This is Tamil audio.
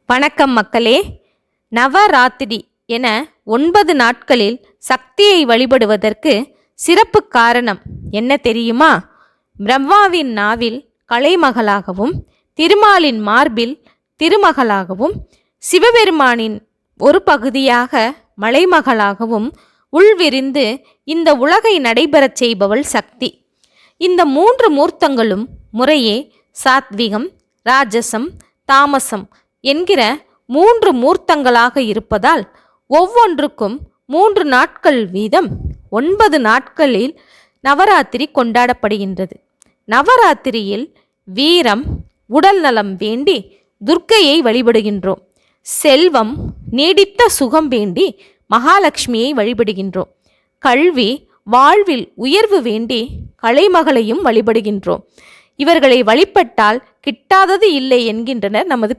வணக்கம் மக்களே. நவராத்திரி என 9 நாட்களில் சக்தியை வழிபடுவதற்கு சிறப்பு காரணம் என்ன தெரியுமா? பிரம்மாவின் நாவில் கலைமகளாகவும், திருமாலின் மார்பில் திருமகளாகவும், சிவபெருமானின் ஒரு பகுதியாக மலைமகளாகவும் உள்விரிந்து இந்த உலகை நடைபெறச் செய்பவள் சக்தி. இந்த 3 மூர்த்தங்களும் முறையே சாத்விகம், ராஜசம், தாமசம் என்கிற 3 மூர்த்தங்களாக இருப்பதால் ஒவ்வொன்றுக்கும் 3 நாட்கள் வீதம் 9 நாட்களில் நவராத்திரி கொண்டாடப்படுகின்றது. நவராத்திரியில் வீரம், உடல் நலம் வேண்டி துர்க்கையை வழிபடுகின்றோம். செல்வம், நீடித்த சுகம் வேண்டி மகாலட்சுமியை வழிபடுகின்றோம். கல்வி, வாழ்வில் உயர்வு வேண்டி கலைமகளையும் வழிபடுகின்றோம். இவர்களை வழிபட்டால் கிட்டாதது இல்லை என்கின்றனர் நமது